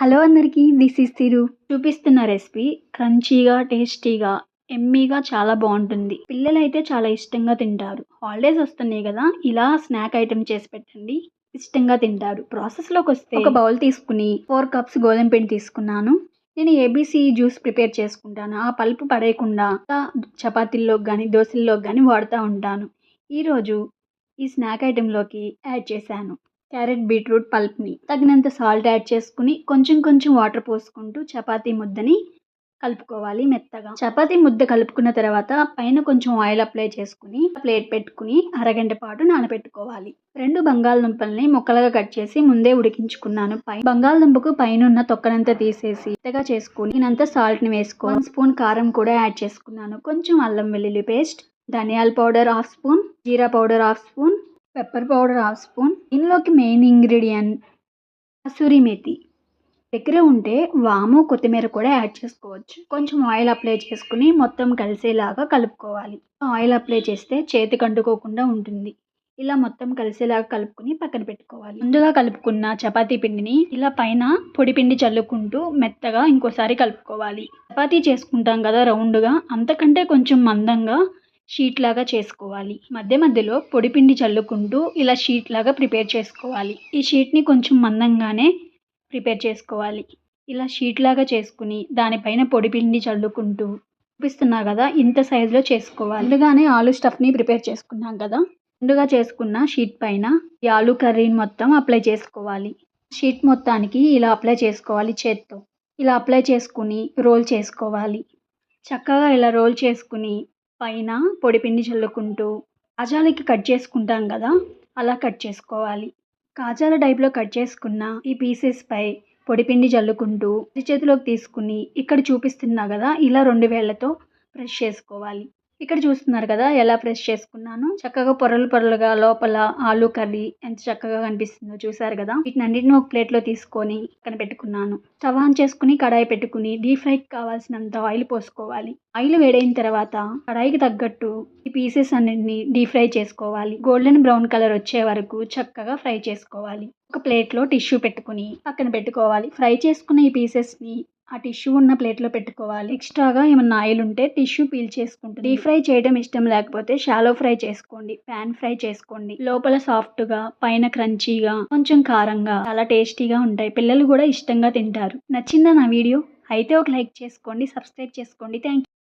Hello అందరికీ, this is తిరు. చూపిస్తున్న recipe క్రంచీగా, టేస్టీగా, ఎమ్మీగా చాలా బాగుంటుంది. పిల్లలైతే చాలా ఇష్టంగా తింటారు. హాలిడేస్ వస్తున్నాయి కదా, ఇలా స్నాక్ ఐటెం చేసి పెట్టండి, ఇష్టంగా తింటారు. ప్రాసెస్లోకి వస్తే ఒక బౌల్ తీసుకుని 4 కప్స్ గోధుమ పిండి తీసుకున్నాను. నేను ఏబీసీ జ్యూస్ ప్రిపేర్ చేసుకుంటాను. ఆ పల్పు పడేయకుండా చపాతీల్లోకి కానీ దోశల్లోకి కానీ వాడుతూ ఉంటాను. ఈరోజు ఈ స్నాక్ ఐటెంలోకి యాడ్ చేశాను క్యారెట్ బీట్రూట్ పల్ప్ని. తగినంత సాల్ట్ యాడ్ చేసుకుని కొంచెం కొంచెం వాటర్ పోసుకుంటూ చపాతీ ముద్దని కలుపుకోవాలి మెత్తగా. చపాతీ ముద్ద కలుపుకున్న తర్వాత పైన కొంచెం ఆయిల్ అప్లై చేసుకుని ప్లేట్ పెట్టుకుని అరగంట పాటు నానబెట్టుకోవాలి. 2 బంగాళదుంపల్ని ముక్కలుగా కట్ చేసి ముందే ఉడికించుకున్నాను. బంగాళదుంపకు పైన ఉన్న తొక్కనంతా తీసేసి మెత్తగా చేసుకుని ఇంత సాల్ట్ని వేసుకో. 1 స్పూన్ కారం కూడా యాడ్ చేసుకున్నాను. కొంచెం అల్లం వెల్లుల్లి పేస్ట్, ధనియాల పౌడర్ 1/2 స్పూన్, జీరా powder 1/2 spoon, pepper powder 1/2 spoon. దీనిలోకి మెయిన్ ఇంగ్రీడియంట్ కసూరి మేతి. దగ్గర ఉంటే వాము, కొత్తిమీర కూడా యాడ్ చేసుకోవచ్చు. కొంచెం ఆయిల్ అప్లై చేసుకుని మొత్తం కలిసేలాగా కలుపుకోవాలి. ఆయిల్ అప్లై చేస్తే చేతికి అంటుకోకుండా ఉంటుంది. ఇలా మొత్తం కలిసేలాగా కలుపుకుని పక్కన పెట్టుకోవాలి. ముందుగా కలుపుకున్న చపాతీ పిండిని ఇలా పైన పొడి పిండి చల్లుకుంటూ మెత్తగా ఇంకోసారి కలుపుకోవాలి. చపాతీ చేసుకుంటాం కదా రౌండ్గా, అంతకంటే కొంచెం మందంగా షీట్ లాగా చేసుకోవాలి. మధ్య మధ్యలో పొడిపిండి చల్లుకుంటూ ఇలా షీట్ లాగా ప్రిపేర్ చేసుకోవాలి. ఈ షీట్ని కొంచెం మందంగానే ప్రిపేర్ చేసుకోవాలి. ఇలా షీట్ లాగా చేసుకుని దానిపైన పొడిపిండి చల్లుకుంటూ చూపిస్తున్నా కదా, ఇంత సైజులో చేసుకోవాలి. ముందుగానే ఆలు స్టఫ్ని ప్రిపేర్ చేసుకున్నాం కదా, ముందుగా చేసుకున్న షీట్ పైన ఈ ఆలు కర్రీని మొత్తం అప్లై చేసుకోవాలి. షీట్ మొత్తానికి ఇలా అప్లై చేసుకోవాలి చేత్తో. ఇలా అప్లై చేసుకుని రోల్ చేసుకోవాలి. చక్కగా ఇలా రోల్ చేసుకుని పైన పొడిపిండి చల్లుకుంటూ కాజాలకి కట్ చేసుకుంటాం కదా, అలా కట్ చేసుకోవాలి. కాజాల టైప్లో కట్ చేసుకున్న ఈ పీసెస్ పై పొడిపిండి చల్లుకుంటూ చేతిలోకి తీసుకుని ఇక్కడ చూపిస్తున్నా కదా, ఇలా 2 వేళ్లతో ప్రెస్ చేసుకోవాలి. ఇక్కడ చూస్తున్నారు కదా ఎలా ప్రెస్ చేసుకున్నాను. చక్కగా పొరలు పొరలుగా లోపల ఆలు కర్రీ ఎంత చక్కగా కనిపిస్తుందో చూసారు కదా. వీటినన్నిటిని ఒక ప్లేట్లో తీసుకొని పక్కన పెట్టుకున్నాను. స్టవ్ ఆన్ చేసుకుని కడాయి పెట్టుకుని డీప్ ఫ్రైకి కావాల్సినంత ఆయిల్ పోసుకోవాలి. ఆయిల్ వేడైన తర్వాత కడాయికి తగ్గట్టు ఈ పీసెస్ అన్నిటిని డీప్ ఫ్రై చేసుకోవాలి. గోల్డెన్ బ్రౌన్ కలర్ వచ్చే వరకు చక్కగా ఫ్రై చేసుకోవాలి. ఒక ప్లేట్లో టిష్యూ పెట్టుకుని పక్కన పెట్టుకోవాలి. ఫ్రై చేసుకున్న ఈ పీసెస్ని ఆ టిష్యూ ఉన్న ప్లేట్లో పెట్టుకోవాలి. ఎక్స్ట్రాగా ఏమన్నా ఆయిల్ ఉంటే టిష్యూ పీల్ చేసుకుంటుంది. డీప్ ఫ్రై చేయడం ఇష్టం లేకపోతే షాలో ఫ్రై చేసుకోండి, ప్యాన్ ఫ్రై చేసుకోండి. లోపల సాఫ్ట్గా, పైన క్రంచీగా, కొంచెం కారంగా, చాలా టేస్టీగా ఉంటాయి. పిల్లలు కూడా ఇష్టంగా తింటారు. నచ్చిందా నా వీడియో? అయితే ఒక లైక్ చేసుకోండి, సబ్స్క్రైబ్ చేసుకోండి. Thank you.